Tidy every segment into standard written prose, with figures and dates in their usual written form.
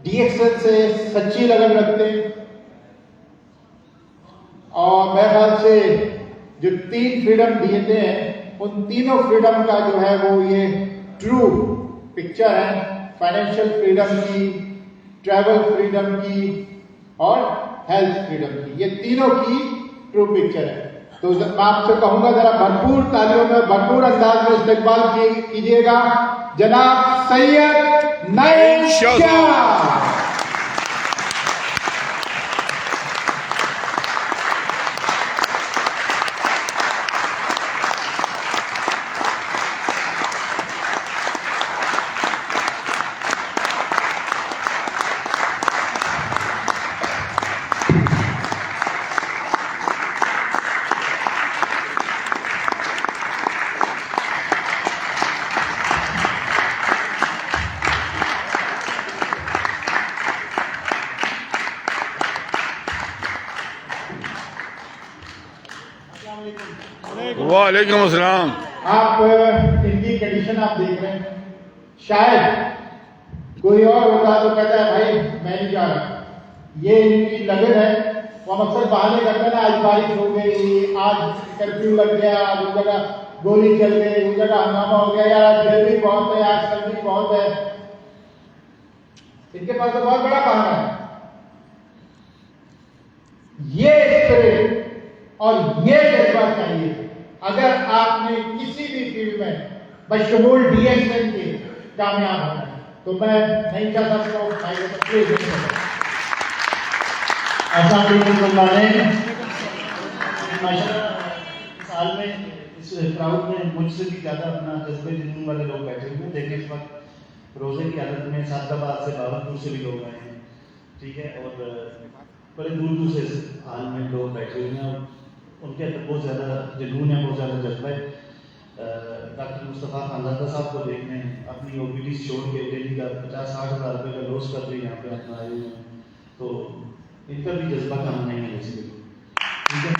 DXN سے سچی لگن رکھتے ہیں، اور میرے خیال سے جو 3 فریڈم دیتے ہیں ان تینوں فریڈم کا جو ہے وہ یہ ٹرو پکچر ہے، فائنینشیل فریڈم کی، ٹریول فریڈم کی اور ہیلتھ فریڈم کی، یہ تینوں کی ٹرو پکچر ہے۔ تو میں آپ سے کہوں گا ذرا بھرپور تالیوں میں بھرپور انداز میں استقبال کیجیے گا جناب سید نعیم شاہ۔ وعلیکم السلام۔ آپ ان کی کنڈیشن آپ دیکھ رہے ہیں، شاید کوئی اور ہوتا تو کہتا ہے بھائی میں نہیں جا رہا، یہ ان کی لگن ہے۔ وہ اکثر بہانے کرتے ہیں نا، آج بارش ہو گئی، آج کرفیو لگ گیا، آج اس جگہ گولی چل گئی، اس جگہ ہنگامہ ہو گیا، آج گرمی بہت ہے، آج سردی بہت ہے۔ ان کے پاس تو بہت بڑا بہانہ ہے۔ یہ اسپرٹ اور یہ جذبہ چاہیے اگر آپ نے کسی بھی فیلڈ میں بشمول DXN کے کامیاب ہونا ہے تو میں نہیں چاہ سکتا ہوں۔ السلام علیکم سال میں اس کراؤڈ میں مجھ سے بھی زیادہ اپنا جذبے جنون والے لوگ بیٹھے ہوئے ہیں۔ دیکھیں اس وقت روزے کی حالت میں سعد آباد سے باورپور سے بھی لوگ آئے ہیں، ٹھیک ہے، اور بڑے دور دور سے حال میں لوگ بیٹھے ہوئے ہیں، اور ان کے اندر بہت زیادہ جنون ہے، بہت زیادہ جذبہ ہے۔ ڈاکٹر مصطفیٰ خانزادہ صاحب کو دیکھنے اپنی OPDs چھوڑ کے ڈیلی کا 50-60 ہزار روپے کا لوس کر کے یہاں پہ اپنا آئے ہوئے ہیں، تو ان کا بھی جذبہ کم نہیں ہے اسی لیے، ٹھیک ہے۔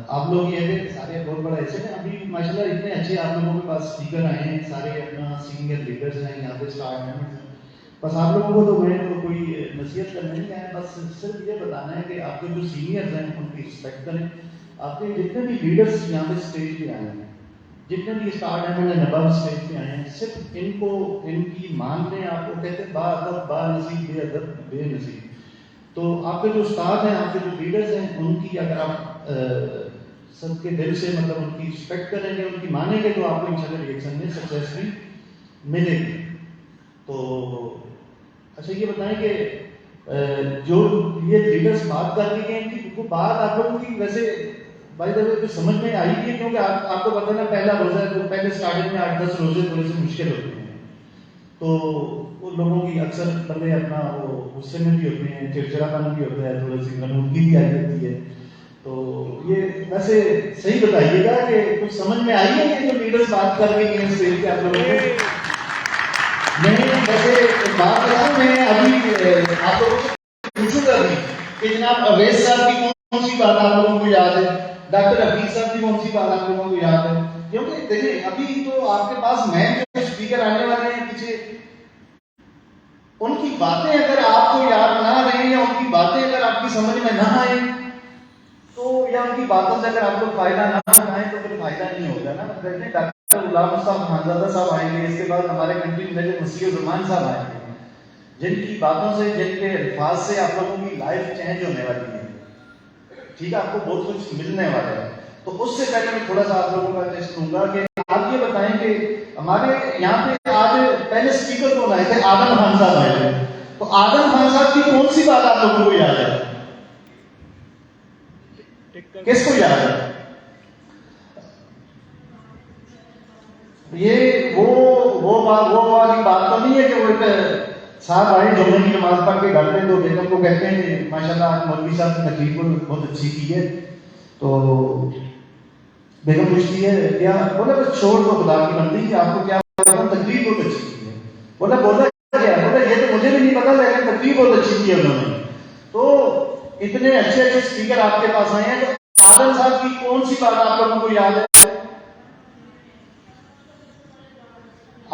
آپ لوگ یہ ہے سارے بہت بڑا حصہ ہے، ابھی ماشاء اللہ اتنے اچھے آپ لوگوں کے پاس اسپیکر آئے ہیں، سارے اپنا سینئر لیڈرز ہیں یہاں پہ، اسٹار ممبرز ہیں۔ بس آپ لوگوں کو تو میں تو کوئی نصیحت کرنے نہیں آیا، بس صرف یہ بتانا ہے کہ آپ کے جو سینئرز ہیں ان کی رسپیکٹ کریں۔ آپ کے جتنے بھی لیڈرز یہاں پہ اسٹیج پہ آئے ہیں، جتنے بھی star diamond and above stage پہ آئے ہیں، صرف ان کو ان کی مان لیں۔ آپ کو کہتے ہیں با ادب با نصیب، بے ادب بے نصیب۔ تو آپ کے جو استاد ہیں، آپ کے جو لیڈرز ہیں، ان کی اگر آپ سب کے دل سے مطلب ان کی رسپیکٹ کریں گے، ان کی مانیں گے، تو آپ کو انشاءاللہ ریئیکشن میں سکسیس بھی ملے گی۔ تو اچھا یہ بتائیں کہ جو یہ لیڈرز بات کر کے گئے کہ وہ بات آپ لوگوں کی ویسے بھائی جو سمجھ میں آئی ہے، کیونکہ آپ کو پتہ ہے نا پہلا روزہ ہے تو پہلے اسٹارٹنگ میں 8-10 روزے تھوڑے سے مشکل ہوتے ہیں، تو ان لوگوں کی اکثر بندے اپنا وہ غصے میں بھی ہوتے ہیں، چڑچڑا پن بھی ہوتا ہے، تھوڑی سی غنودگی بھی آئی ہوتی ہے۔ تو یہ ویسے صحیح بتائیے گا کہ کچھ سمجھ میں آئی ہے کہ جو لیڈرز بات کر کے گئے اسٹیج پہ آپ لوگوں کو؟ میں ویسے بات بتاؤں، میں ابھی آپ لوگوں سے پوچھوں گا بھی کہ جناب اویس صاحب کی کون سی بات آپ لوگوں کو یاد ہے، ڈاکٹر حفیظ صاحب کی کون سی بات آپ لوگوں کو یاد ہے؟ کیونکہ دیکھیں ابھی تو آپ کے پاس میں جو اسپیکر آنے والے ہیں پیچھے، ان کی باتیں اگر آپ کو یاد نہ رہیں یا ان کی باتیں اگر آپ کی سمجھ میں نہ آئیں تو، یا ان کی باتوں سے اگر آپ کو فائدہ نہ اٹھائیں تو پھر فائدہ نہیں ہوگا نا۔ دیکھیں ڈاکٹر غلام مصطفیٰ خانزادہ صاحب آئیں گے، اس کے بعد ہمارے کنٹری میں جو مسیح الرحمان صاحب آئیں گے، جن کی باتوں سے، جن کے الفاظ سے آپ لوگوں کی لائف چینج ہونے والی ہے، ٹھیک ہے، آپ کو بہت کچھ ملنے والا ہے۔ تو اس سے پہلے میں تھوڑا سا آپ لوگوں کا ٹیسٹ لوں گا کہ آپ یہ بتائیں کہ ہمارے یہاں پہ آج پہلے اسپیکر کون آئے تھے؟ آدم خان صاحب آئے تھے۔ تو آدم خان صاحب کی کون سی بات آپ لوگوں کو یاد ہے؟ کس کو یاد ہے؟ یہ وہ والی بات تو نہیں ہے کہ وہ ایک صاحب آئے جمعے کی نماز پڑھ کے گھر پہ تو بیگم کو کہتے ہیں کہ ماشاءاللہ آج مولوی صاحب نے تقریر کو بہت اچھی کی ہے، تو بیگم پوچھتی ہے کیا؟ بولا بس چھوڑ دو خدا کی بندی کہ آپ کو کیا تقریر بہت اچھی کی ہے۔ بولا کیا؟ بولا یہ تو مجھے بھی نہیں پتا لیکن تقریر بہت اچھی کی ہے انہوں نے۔ تو اتنے اچھے اچھے اسپیکر آپ کے پاس آئے ہیں، تو آدم صاحب کی کون سی بات آپ لوگوں کو یاد ہے؟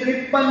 53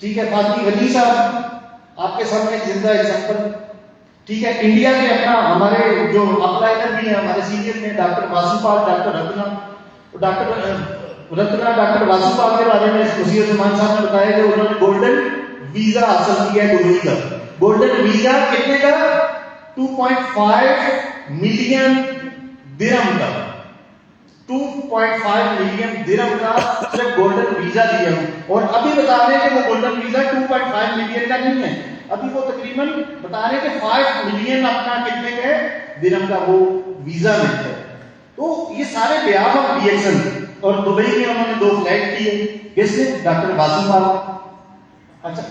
ٹھیک ہے. فاطمی غنی صاحب آپ کے سامنے ایک زندہ ایگزامپل. ٹھیک ہے. انڈیا کے اپنا ہمارے جو اپلائنر بھی ہیں ہمارے سینئر میں ڈاکٹر واسو پال, ڈاکٹر ڈاکٹر واسو پال کے بارے میں وزیر زمان صاحب نے بتایا کہ انہوں نے گولڈن ویزا حاصل کیا ہے دبئی کا. گولڈن ویزا کتنے کا؟ 2.5 ملین درہم کا. 2.5 ملین درہم کا صرف گولڈن ویزا دیا ہے. اور ابھی بتا رہے ہیں کہ وہ گولڈن ویزا 2.5 ملین کا نہیں ہے, ابھی وہ تقریباً بتا رہے ہیں کہ 5 ملین اپنا کتنے کا ہے درہم کا وہ ویزا ملتا ہے. تو یہ سارے بیان آف ڈی ایکشن. اور دبئی میں انہوں نے 2 فلیٹ کیے. کس نے؟ ڈاکٹر واسو پال. اچھا,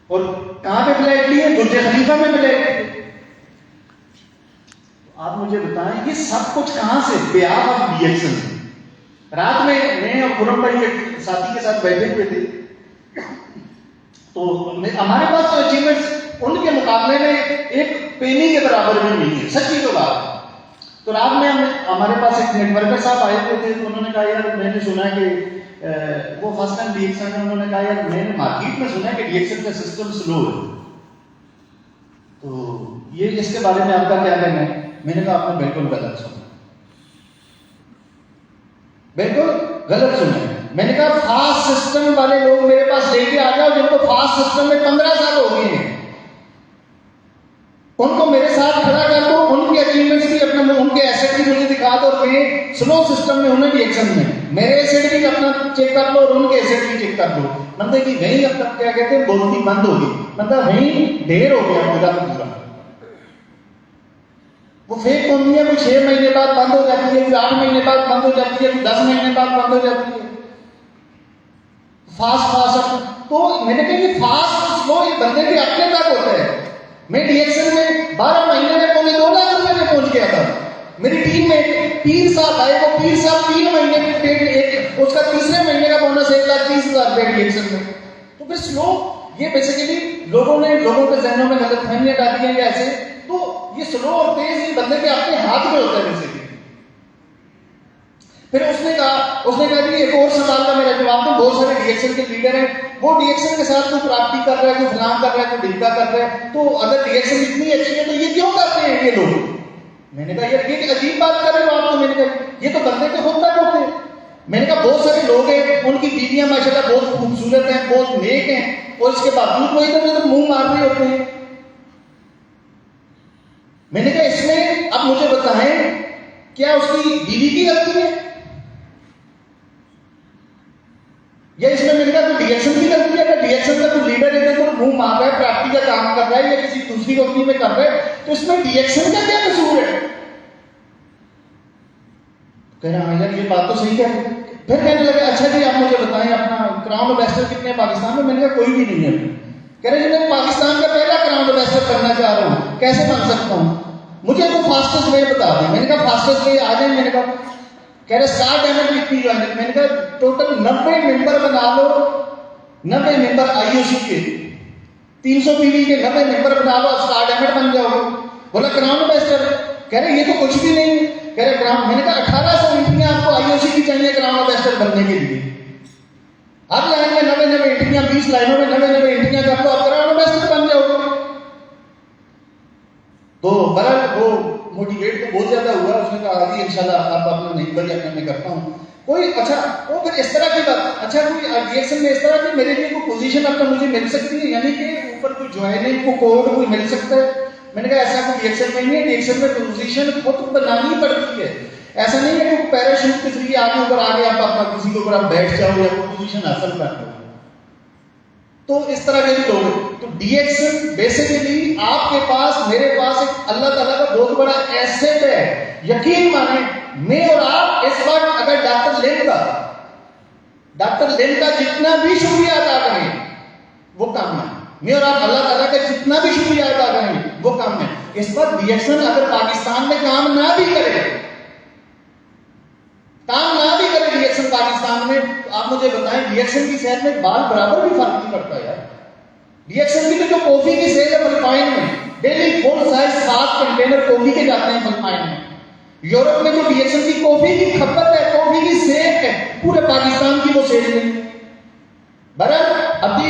اور کہاں پہ فلیٹ لیے؟ برج خلیفہ میں فلیٹ لیے. آپ مجھے بتائیں یہ سب کچھ کہاں سے؟ بیان آف ڈی ایکشن. رات میں اور خرم بھائی ایک ساتھی کے ساتھ بیٹھے ہوئے تھے, تو ہمارے پاس تو اچیومنٹس ان کے مقابلے میں ایک پینی کے برابر بھی نہیں ہے, سچی تو بات. تو رات میں ہمارے پاس ایک نیٹ ورکر صاحب آئے ہوئے تھے, تو انہوں نے کہا یار میں نے سنا کہ وہ فرسٹ ٹائم ڈی ایکشن میں, انہوں نے کہا یار میں نے مارکیٹ میں سنا ہے کہ ڈی ایکشن کا سسٹم سلو ہے, تو یہ اس کے بارے میں آپ کا کیا کہنا ہے؟ میں نے کہا آپ نے بالکل غلط سنا, بالکل غلط سنا. میں نے کہا فاسٹ سسٹم والے لوگ میرے پاس لے کے آ جاؤ جن کو فاسٹ سسٹم میں 15 سال ہو گئے ہیں, ان کو میرے ساتھ کھڑا کر دو, ان کے اچیومنٹس بھی اپنا ان کے ایسٹ بھی مجھے دکھا دو, اور میں سلو سسٹم میں انہیں ڈی ایکشن میں میرے ایسٹ بھی اپنا چیک کر لو اور ان کے ایسٹ بھی چیک کر لو. بندے کی وہیں اب تک کیا کہتے ہیں بولتی بند ہوگی, بندہ وہیں ڈھیر ہو گیا پورا کا پورا. وہ فیک کمپنی ہے, کوئی 6 مہینے بعد بند ہو جاتی ہے, کوئی 8 مہینے بعد بند ہو جاتی ہے, کوئی 10 مہینے بعد بند ہو جاتی ہے. فاسٹ تو میں نے کہا کہ فاسٹ اور سلو یہ بندے کے اپنے تک ہوتا ہے. میں ڈی ایکشن میں 12 مہینے میں 2.25 لاکھ روپے میں پہنچ گیا تھا. میری ٹیم میں پیر صاحب آئے, وہ پیر صاحب 3 مہینے میں پیٹ اس کا تیسرے مہینے کا بونس 1,30,000 روپے ڈی ایکشن میں. تو پھر سلو یہ بیسیکلی لوگوں کے ذہنوں میں غلط فہمیاں ڈالی ہیں ایسے. تو یہ سلو اور تیز یہ بندے کے اپنے ہاتھ میں ہوتا ہے بیسیکلی. پھر اس نے کہا کہ ایک اور سوال کا میرا جواب دوں. بہت سارے ڈی ایکشن کے لیڈر ہیں, وہ ڈی ایکشن کے ساتھ کوئی پراپتی کر رہا ہے, کوئی فلان کر رہا ہے, کوئی ڈھمکا کر رہا ہے, تو اگر ڈی ایکشن اتنی اچھی ہے تو یہ کیوں کرتے ہیں یہ لوگ؟ میں نے کہا یار یہ عجیب بات کر رہے ہو آپ. تو میں نے کہا یہ تو بندے کے خود تک ہوتے ہیں. میں نے کہا بہت سارے لوگ ہیں, ان کی بیویاں ماشاءاللہ بہت خوبصورت ہیں, بہت نیک ہیں, اور اس کے باوجود وہ ادھر ادھر منہ مار رہے ہوتے ہیں. میں نے کہا اس میں اب مجھے بتائیں کیا اس کی بیوی کی غلطی ہے یا اس میں میرے کہا کوئی ڈی ایکشن کی غلطی ہے؟ اگر ڈی ایکشن کا کوئی لیڈر ادھر ادھر منہ مار رہا ہے, پراپتی کا کام کر رہا ہے یا کسی دوسری کمپنی میں کر رہا ہے, تو اس میں ڈی ایکشن کا کیا قصور ہے؟ کہہ رہا ہاں یار یہ بات تو صحیح ہے. پھر کہنے لگے اچھا جی آپ مجھے بتائیں اپنا کراؤن انویسٹر کتنے ہیں پاکستان میں؟ میں نے کہا کوئی بھی نہیں ہے. کہہ رہے جی میں پاکستان کا پہلا کراؤن انویسٹر کرنا چاہ رہا ہوں, کیسے بن سکتا ہوں؟ مجھے تو فاسٹسٹ وے بتا دیں. میں نے کہا فاسٹسٹ وے آ جائیں. میں نے کہا کہہ رہے اسٹارٹ ایمنٹ کتنی جو ہے؟ میں نے کہا ٹوٹل 90 ممبر بنا لو, 90 ممبر آئی او سی کے 300 پی وی کے 90 ممبر بنا لو, اسٹارٹ ایمنٹ بن جاؤ گے. بولا کراؤن انویسٹر. کہہ رہے یہ تو کچھ بھی نہیں. کہہ رہے کراؤن. میں نے کہا 1800 انٹریاں آپ کو آئی او سی کی چاہیے کراؤن انویسٹر بننے کے لیے. ہر لائن میں 90 انٹریاں, 20 لائنوں میں 90 انٹریاں کر لو, آپ کراؤن انویسٹر بن جاؤ گے. تو برابر وہ موٹیویٹ تو بہت زیادہ ہوا. اس نے کہا ابھی انشاءاللہ آپ اپنا نہیں بڑی اپنے میں کرتا ہوں کوئی. اچھا وہ پھر اس طرح کی بات, اچھا کوئی ڈی ایکشن میں اس طرح کی میرے لیے کوئی پوزیشن اپنا مجھے مل سکتی ہے, یعنی کہ اوپر کوئی جوائننگ کو کوڈ کوئی مل سکتا ہے؟ میں نے کہا ایسا کوئی ڈی ایکشن میں نہیں ہے. ڈی ایکشن میں پوزیشن خود بنانی پڑتی ہے. ایسا نہیں ہے کہ پیراشوٹ کے ذریعے آگے اوپر آگے آپ اپنا کسی کے اوپر آپ بیٹھ جاؤ یا کوئی پوزیشن حاصل کر لو. تو اس طرح کے بھی لوگ ہیں. تو ڈی ایکشن بیسیکلی آپ کے پاس میرے پاس ایک اللہ تعالیٰ کا بہت بڑا ایسٹ ہے. یقین مانیں میں اور آپ اس وقت اگر ڈاکٹر لین کا جتنا بھی شکریہ ادا کریں وہ کام ہے. میں اور آپ اللہ تعالیٰ کا جتنا بھی شکریہ ادا کریں وہ کام ہے. اس پر ڈی ایکشن اگر پاکستان میں کام نہ بھی کرے ڈی ایکشن پاکستان میں, تو آپ مجھے بتائیں ڈی ایکشن کی صحت میں بال برابر بھی فرق نہیں پڑتا یار. ڈی ایکشن کی تو جو کافی کی سیل ہے فلپائن میں ڈیلی فل سائز 7 کنٹینر کافی کے جاتے ہیں فلپائن میں. یورپ میں جو ڈی ایکشن کی کافی کی کھپت ہے, کافی کی سیل ہے, پورے پاکستان کی وہ سیل نہیں. برابر ابھی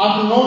8-9